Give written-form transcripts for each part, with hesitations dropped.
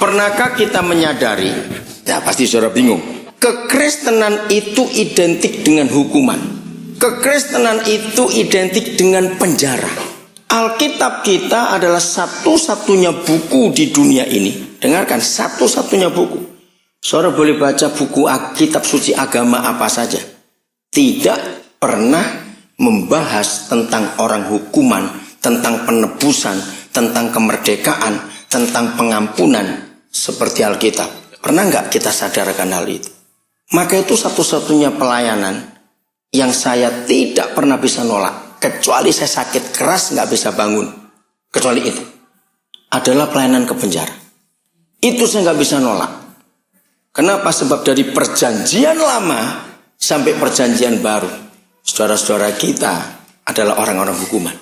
Pernahkah kita menyadari, ya pasti saudara bingung, kekristenan itu identik dengan hukuman. Kekristenan itu identik dengan penjara. Alkitab kita adalah satu-satunya buku di dunia ini. Dengarkan, satu-satunya buku. Saudara boleh baca buku kitab suci agama apa saja. Tidak pernah membahas tentang orang hukuman, tentang penebusan, tentang kemerdekaan, tentang pengampunan seperti Alkitab. Pernah nggak kita sadarkan hal itu? Maka itu satu-satunya pelayanan yang saya tidak pernah bisa nolak. Kecuali saya sakit keras nggak bisa bangun. Kecuali itu. Adalah pelayanan ke penjara. Itu saya nggak bisa nolak. Kenapa? Sebab dari perjanjian lama sampai perjanjian baru, saudara-saudara kita adalah orang-orang hukuman.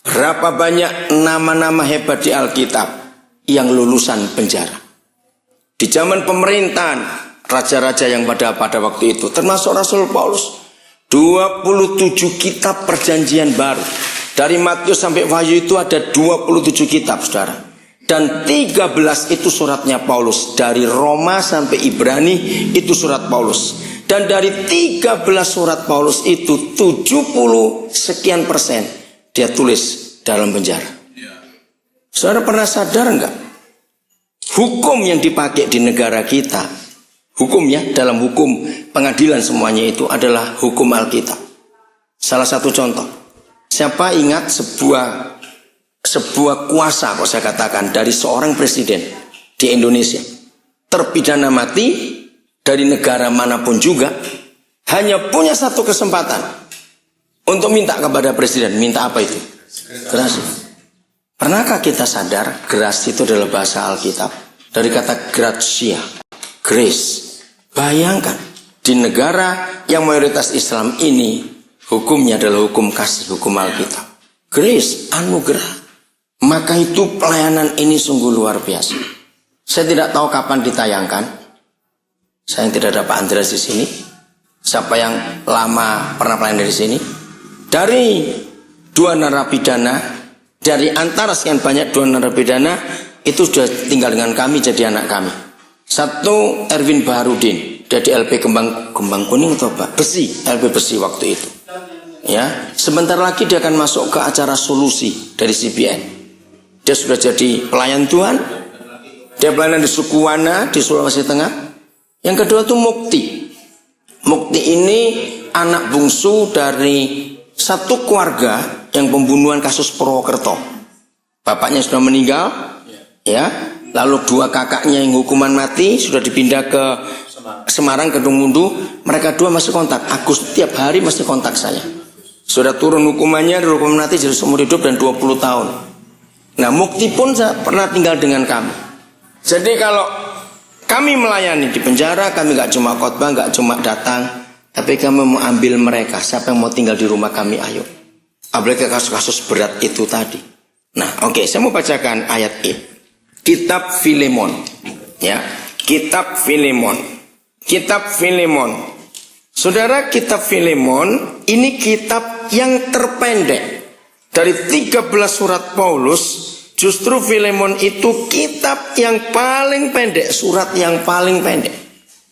Berapa banyak nama-nama hebat di Alkitab yang lulusan penjara. Di zaman pemerintahan raja-raja yang pada waktu itu, termasuk Rasul Paulus, 27 kitab perjanjian baru. Dari Matius sampai Wahyu itu ada 27 kitab, saudara. Dan 13 itu suratnya Paulus. Dari Roma sampai Ibrani itu surat Paulus. Dan dari 13 surat Paulus itu 70 sekian persen dia tulis dalam penjara. Saudara pernah sadar enggak? Hukum yang dipakai di negara kita, hukumnya dalam hukum pengadilan semuanya itu adalah hukum Alkitab. Salah satu contoh, siapa ingat sebuah kuasa, kalau saya katakan, dari seorang presiden di Indonesia, terpidana mati dari negara manapun juga, hanya punya satu kesempatan untuk minta kepada presiden. Minta apa itu? Gerasi. Pernahkah kita sadar gerasi itu adalah bahasa Alkitab dari kata gratia, grace. Bayangkan di negara yang mayoritas Islam ini hukumnya adalah hukum kasih, hukum Alkitab. Grace, anugerah. Maka itu pelayanan ini sungguh luar biasa. Saya tidak tahu kapan ditayangkan. Saya yang tidak ada Pak Andreas di sini. Siapa yang lama pernah pelayan dari sini? Dari 2 narapidana, dari antara sekian banyak 2 narapidana itu sudah tinggal dengan kami, jadi anak kami. Satu Erwin Baharudin, dia di LP Kembang Kuning atau apa? Besi, LP Besi waktu itu. Ya, sebentar lagi dia akan masuk ke acara Solusi dari CBN. Dia sudah jadi pelayan Tuhan. Dia pelayanan di Sukuwana di Sulawesi Tengah. Yang kedua itu Mukti. Mukti ini anak bungsu dari satu keluarga yang pembunuhan kasus Purwokerto. Bapaknya sudah meninggal, ya. Lalu 2 kakaknya yang hukuman mati sudah dipindah ke Semarang, Kedung Mundu. Mereka 2 masih kontak. Agus tiap hari masih kontak saya. Sudah turun hukumannya, dari hukuman mati jadi seumur hidup dan 20 tahun. Nah, Mukti pun pernah tinggal dengan kami. Jadi kalau kami melayani di penjara, kami gak cuma khotbah, gak cuma datang, tapi kami mau ambil mereka. Siapa yang mau tinggal di rumah kami, ayo. Apalagi kasus-kasus berat itu tadi. Nah, oke, saya mau bacakan ayat ini. Kitab Filemon, ya, Kitab Filemon, Kitab Filemon. Saudara, Kitab Filemon ini kitab yang terpendek dari 13 surat Paulus. Justru Filemon itu kitab yang paling pendek, surat yang paling pendek.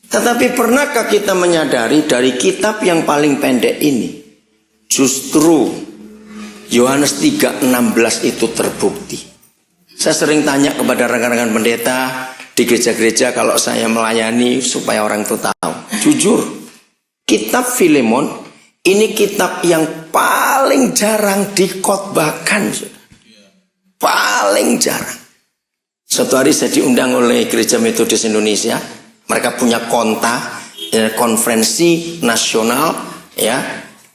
Tetapi pernahkah kita menyadari dari kitab yang paling pendek ini, justru Yohanes 3:16 itu terbukti. Saya sering tanya kepada rekan-rekan pendeta di gereja-gereja kalau saya melayani supaya orang itu tahu. Jujur, kitab Filemon ini kitab yang paling jarang dikhotbahkan. Paling jarang. Suatu hari saya diundang oleh Gereja Metodis Indonesia. Mereka punya konferensi nasional, ya.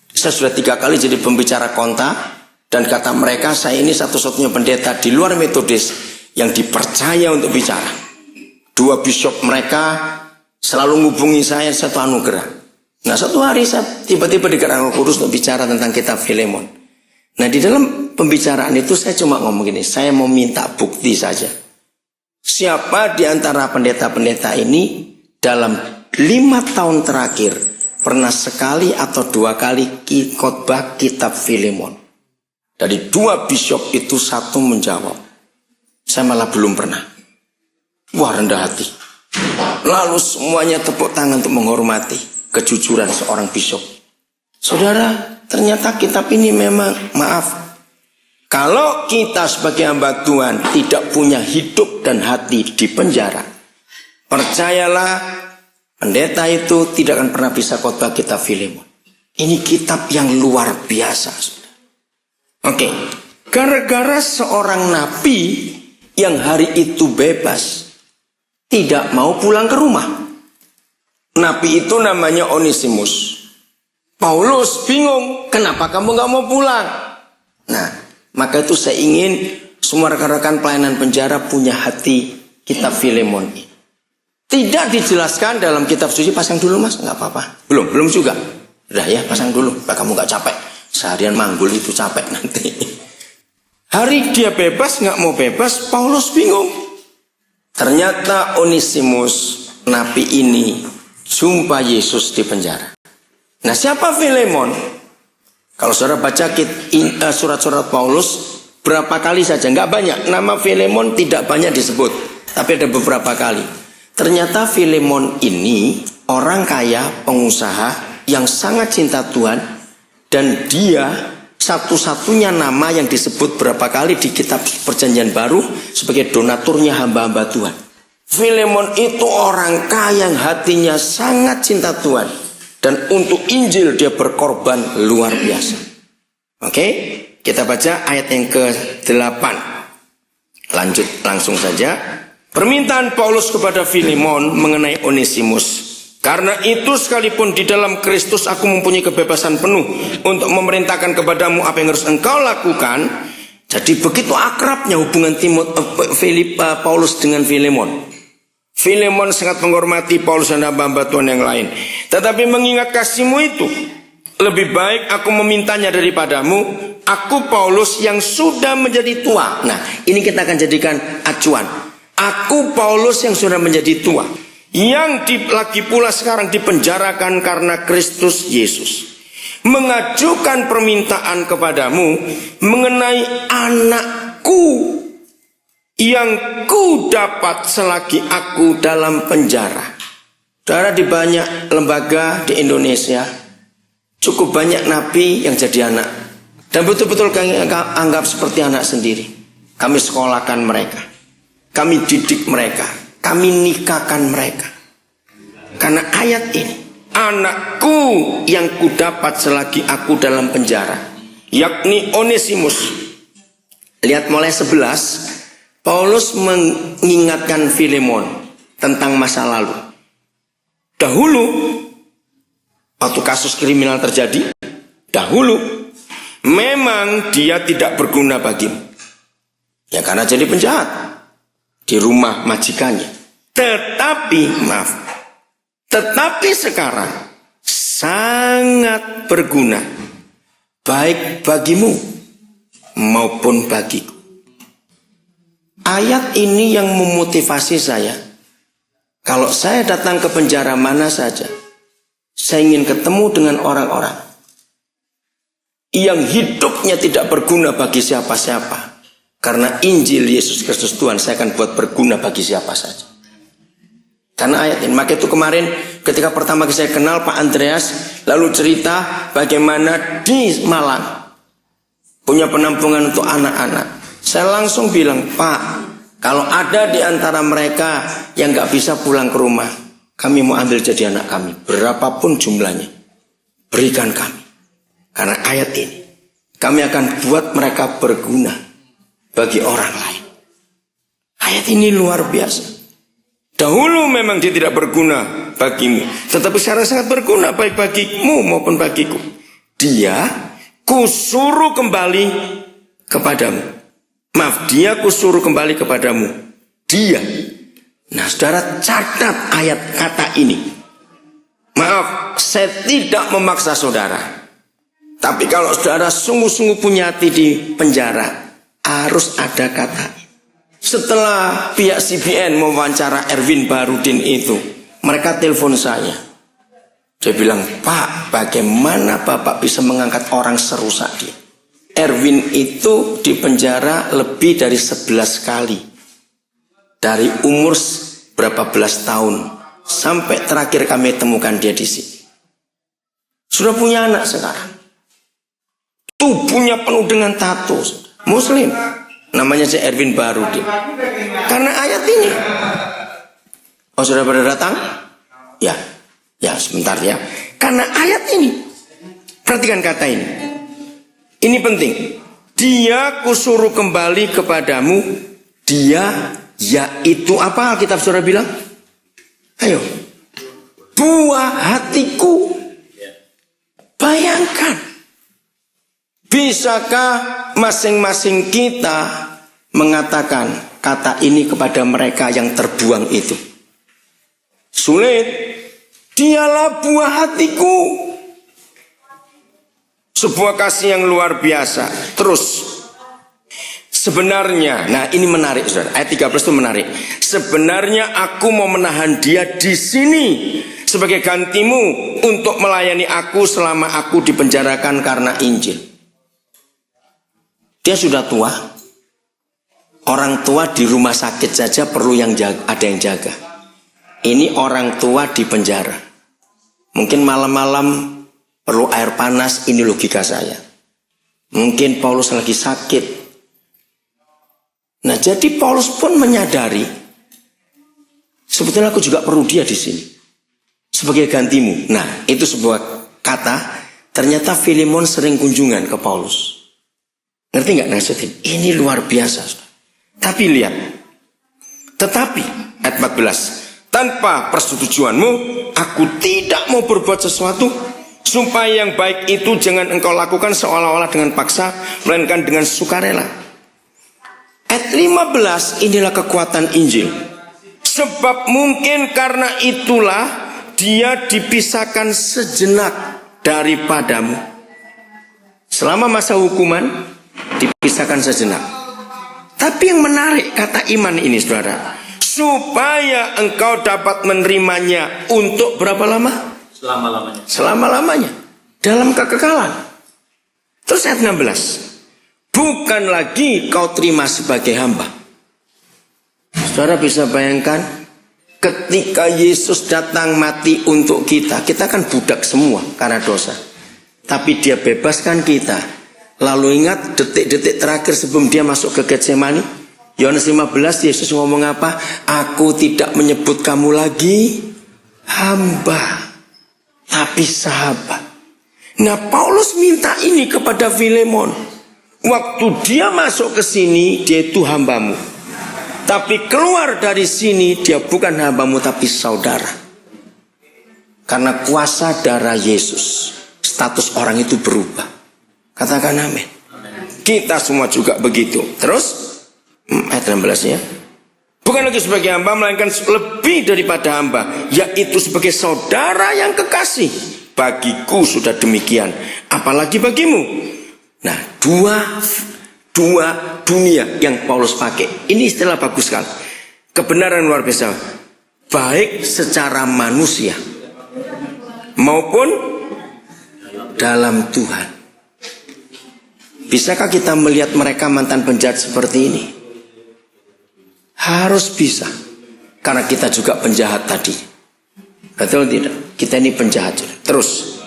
Saya sudah 3 kali jadi pembicara konta. Dan kata mereka, saya ini satu-satunya pendeta di luar Metodis yang dipercaya untuk bicara. 2 bishop mereka selalu menghubungi saya, satu anugerah. Nah, satu hari saya tiba-tiba digerakkan Roh Kudus untuk bicara tentang kitab Filemon. Nah, di dalam pembicaraan itu saya cuma ngomong gini, saya mau minta bukti saja. Siapa di antara pendeta-pendeta ini dalam 5 tahun terakhir pernah sekali atau 2 kali khotbah kitab Filemon? Dari 2 bishop itu 1 menjawab, saya malah belum pernah. Wah, rendah hati. Lalu semuanya tepuk tangan untuk menghormati kejujuran seorang bishop. Saudara, ternyata kitab ini memang, maaf, kalau kita sebagai hamba Tuhan tidak punya hidup dan hati di penjara, percayalah, pendeta itu tidak akan pernah bisa khotbah kitab Filemon. Ini kitab yang luar biasa. Oke, gara-gara seorang nabi yang hari itu bebas, tidak mau pulang ke rumah. Nabi itu namanya Onesimus. Paulus bingung, kenapa kamu gak mau pulang? Nah, maka itu saya ingin semua rekan-rekan pelayanan penjara punya hati kitab Filemon ini. Tidak dijelaskan dalam kitab suci. Pasang dulu mas, gak apa-apa. Belum juga. Udah ya, pasang dulu, supaya kamu gak capek. Seharian manggul itu capek nanti. Hari dia bebas, gak mau bebas, Paulus bingung. Ternyata Onesimus, nabi ini, jumpa Yesus di penjara. Nah, siapa Filemon? Kalau saudara baca surat-surat Paulus, berapa kali saja, nggak banyak. Nama Filemon tidak banyak disebut, tapi ada beberapa kali. Ternyata Filemon ini orang kaya, pengusaha yang sangat cinta Tuhan, dan dia satu-satunya nama yang disebut berapa kali di kitab Perjanjian Baru sebagai donaturnya hamba-hamba Tuhan. Filemon itu orang kaya yang hatinya sangat cinta Tuhan. Dan untuk Injil dia berkorban luar biasa. Oke, kita baca ayat yang ke-8. Lanjut langsung saja. Permintaan Paulus kepada Filemon mengenai Onesimus. Karena itu sekalipun di dalam Kristus aku mempunyai kebebasan penuh untuk memerintahkan kepadamu apa yang harus engkau lakukan. Jadi begitu akrabnya hubungan Paulus dengan Filemon. Filemon sangat menghormati Paulus dan hamba-hamba Tuhan yang lain. Tetapi mengingat kasihmu itu, lebih baik aku memintanya daripadamu, aku Paulus yang sudah menjadi tua. Nah, ini kita akan jadikan acuan. Aku Paulus yang sudah menjadi tua, yang lagi pula sekarang dipenjarakan karena Kristus Yesus, mengajukan permintaan kepadamu mengenai anakku yang ku dapat selagi aku dalam penjara. Saudara, di banyak lembaga di Indonesia cukup banyak nabi yang jadi anak, dan betul-betul kami anggap seperti anak sendiri. Kami sekolahkan mereka, kami didik mereka, kami nikahkan mereka. Karena ayat ini, anakku yang ku dapat selagi aku dalam penjara, yakni Onesimus. Lihat mulai 11. Paulus mengingatkan Filemon tentang masa lalu. Dahulu, waktu kasus kriminal terjadi, dahulu memang dia tidak berguna bagimu. Ya, karena jadi penjahat di rumah majikannya. Tetapi sekarang sangat berguna, baik bagimu maupun bagiku. Ayat ini yang memotivasi saya. Kalau saya datang ke penjara mana saja, saya ingin ketemu dengan orang-orang yang hidupnya tidak berguna bagi siapa-siapa. Karena Injil Yesus Kristus Tuhan saya akan buat berguna bagi siapa saja. Karena ayat ini. Maka itu kemarin ketika pertama kali saya kenal Pak Andreas, lalu cerita bagaimana di Malang punya penampungan untuk anak-anak. Saya langsung bilang, Pak, kalau ada di antara mereka yang gak bisa pulang ke rumah, kami mau ambil jadi anak kami, berapapun jumlahnya, berikan kami. Karena ayat ini, kami akan buat mereka berguna bagi orang lain. Ayat ini luar biasa. Dahulu memang dia tidak berguna bagimu, tetapi sekarang sangat berguna baik bagimu maupun bagiku. Dia kusuruh kembali kepadamu. Maaf, dia kusuruh kembali kepadamu. Dia. Nah, saudara catat ayat kata ini. Maaf, saya tidak memaksa saudara. Tapi kalau saudara sungguh-sungguh punya hati di penjara, harus ada kata. Setelah pihak CBN mewawancara Erwin Barudin itu, mereka telepon saya. Dia bilang, Pak, bagaimana Bapak bisa mengangkat orang serusak dia? Erwin itu di penjara lebih dari 11 kali. Dari umur berapa belas tahun sampai terakhir kami temukan dia di sini. Sudah punya anak sekarang. Tubuhnya penuh dengan tato. Muslim. Namanya si Erwin Barudi. Karena ayat ini. Oh, sudah pada datang? Ya. Ya, sebentar ya. Karena ayat ini. Perhatikan kata ini. Ini penting. Dia kusuruh kembali kepadamu. Dia yaitu apa Alkitab saudara bilang? Ayo. Buah hatiku. Bayangkan. Bisakah masing-masing kita mengatakan kata ini kepada mereka yang terbuang itu? Sulit. Dialah buah hatiku. Sebuah kasih yang luar biasa. Terus. Sebenarnya, nah ini menarik saudara. Ayat 13 itu menarik. Sebenarnya aku mau menahan dia di sini sebagai gantimu untuk melayani aku selama aku dipenjarakan karena Injil. Dia sudah tua. Orang tua di rumah sakit saja perlu yang jaga, ada yang jaga. Ini orang tua di penjara. Mungkin malam-malam perlu air panas, ini logika saya. Mungkin Paulus lagi sakit. Nah, jadi Paulus pun menyadari sebetulnya aku juga perlu dia di sini sebagai gantimu. Nah, itu sebuah kata. Ternyata Filemon sering kunjungan ke Paulus. Ngerti nggak maksudnya? Ini luar biasa. Tapi lihat. Tetapi ayat 14. Tanpa persetujuanmu, aku tidak mau berbuat sesuatu supaya yang baik itu jangan engkau lakukan seolah-olah dengan paksa, melainkan dengan sukarela. Ayat 15, inilah kekuatan Injil. Sebab mungkin karena itulah dia dipisahkan sejenak daripadamu. Selama masa hukuman, dipisahkan sejenak. Tapi yang menarik kata iman ini saudara, supaya engkau dapat menerimanya untuk berapa lama? Selama-lamanya. Selama-lamanya. Dalam kekekalan. Terus ayat 16. Bukan lagi kau terima sebagai hamba. Saudara bisa bayangkan, ketika Yesus datang mati untuk kita, kita kan budak semua karena dosa. Tapi dia bebaskan kita. Lalu ingat detik-detik terakhir sebelum dia masuk ke Getsemani, Yohanes 15, Yesus ngomong apa? Aku tidak menyebut kamu lagi hamba, tapi sahabat. Nah, Paulus minta ini kepada Filemon. Waktu dia masuk ke sini, dia itu hambamu. Tapi keluar dari sini, dia bukan hambamu, tapi saudara. Karena kuasa darah Yesus, status orang itu berubah. Katakan amin. Kita semua juga begitu. Terus ayat 16 ya. Bukan lagi sebagai hamba, melainkan lebih daripada hamba, yaitu sebagai saudara yang kekasih. Bagiku sudah demikian, apalagi bagimu. Nah, dua dunia yang Paulus pakai. Ini istilah bagus sekali. Kebenaran luar biasa. Baik secara manusia maupun dalam Tuhan. Bisakah kita melihat mereka mantan penjahat seperti ini? Harus bisa. Karena kita juga penjahat tadi. Betul tidak? Kita ini penjahat. Terus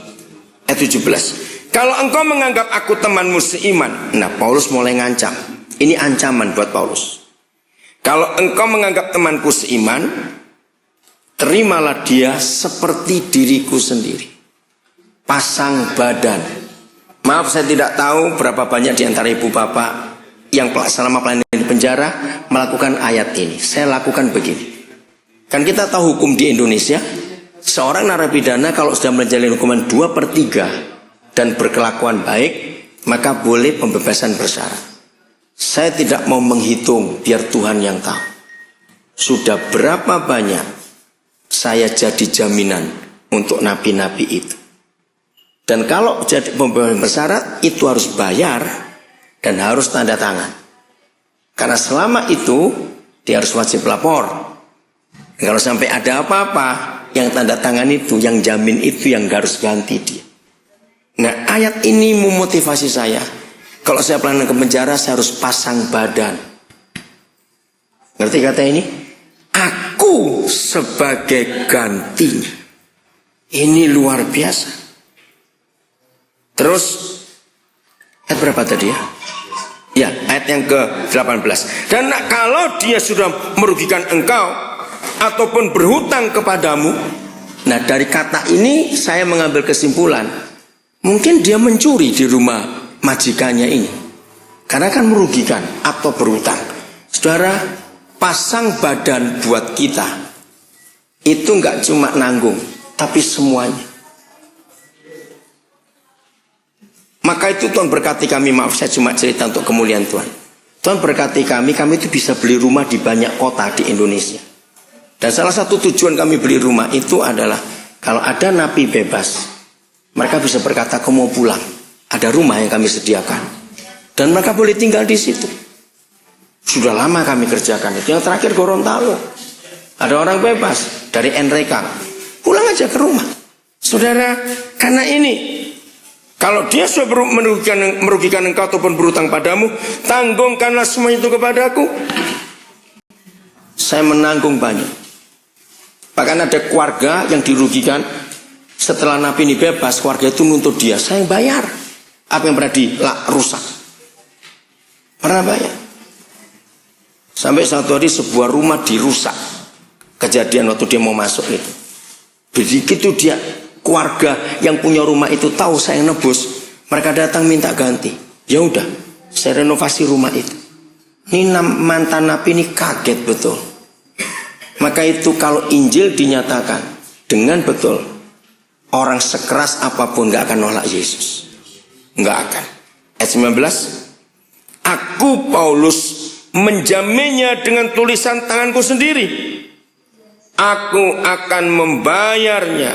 ayat 17. Kalau engkau menganggap aku temanmu seiman. Nah, Paulus mulai ngancam. Ini ancaman buat Paulus. Kalau engkau menganggap temanku seiman, terimalah dia seperti diriku sendiri. Pasang badan. Maaf, saya tidak tahu berapa banyak di antara ibu bapak yang selama pelayanan di penjara melakukan ayat ini. Saya lakukan begini. Kan kita tahu hukum di Indonesia, seorang narapidana kalau sudah menjalani hukuman 2/3 dan berkelakuan baik, maka boleh pembebasan bersyarat. Saya tidak mau menghitung, biar Tuhan yang tahu. Sudah berapa banyak saya jadi jaminan untuk napi-napi itu. Dan kalau jadi pembebasan bersyarat, itu harus bayar dan harus tanda tangan. Karena selama itu dia harus wajib lapor. Dan kalau sampai ada apa-apa, yang tanda tangan itu, yang jamin itu yang harus ganti dia. Nah, ayat ini memotivasi saya. Kalau saya pelayanan ke penjara, saya harus pasang badan. Ngerti kata ini? Aku aku sebagai gantinya. Ini luar biasa. Terus ayat berapa tadi ya? Ya, ayat yang ke-18. Dan kalau dia sudah merugikan engkau ataupun berhutang kepadamu. Nah, dari kata ini saya mengambil kesimpulan, mungkin dia mencuri di rumah majikannya ini. Karena kan merugikan atau berhutang. Saudara, pasang badan buat kita itu enggak cuma nanggung, tapi semuanya. Maka itu Tuhan berkati kami, maaf saya cuma cerita untuk kemuliaan Tuhan. Tuhan berkati kami itu bisa beli rumah di banyak kota di Indonesia. Dan salah satu tujuan kami beli rumah itu adalah kalau ada napi bebas, mereka bisa berkata, aku mau pulang. Ada rumah yang kami sediakan. Dan mereka boleh tinggal di situ. Sudah lama kami kerjakan itu. Yang terakhir Gorontalo. Ada orang bebas dari Enrekang. Pulang aja ke rumah. Saudara, karena ini, kalau dia sudah merugikan engkau ataupun berhutang padamu, tanggungkanlah semua itu kepadaku. Saya menanggung banyak. Bahkan ada keluarga yang dirugikan. Setelah napi ini bebas, keluarga itu nuntut dia, saya yang bayar apa yang pernah dirusak. Pernah bayar. Sampai satu hari sebuah rumah dirusak. Kejadian waktu dia mau masuk itu. Begitu dia, keluarga yang punya rumah itu tahu saya nebus, mereka datang minta ganti. Ya udah, saya renovasi rumah itu. Ini mantan napi ini kaget betul. Maka itu kalau Injil dinyatakan dengan betul, orang sekeras apapun gak akan nolak Yesus. Gak akan. Ayat 19, aku Paulus menjaminnya dengan tulisan tanganku sendiri. Aku akan membayarnya,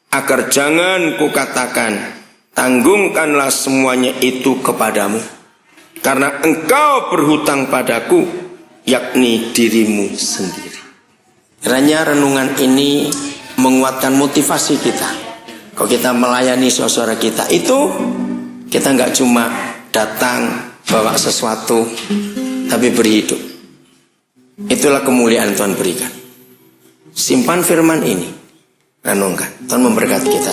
agar jangan kukatakan, tanggungkanlah semuanya itu kepadamu. Karena engkau berhutang padaku, yakni dirimu sendiri. Kiranya renungan ini menguatkan motivasi kita. Kalau kita melayani saudara kita itu, kita nggak cuma datang bawa sesuatu, tapi berhidup. Itulah kemuliaan Tuhan berikan. Simpan firman ini, renungkan. Tuhan memberkati kita.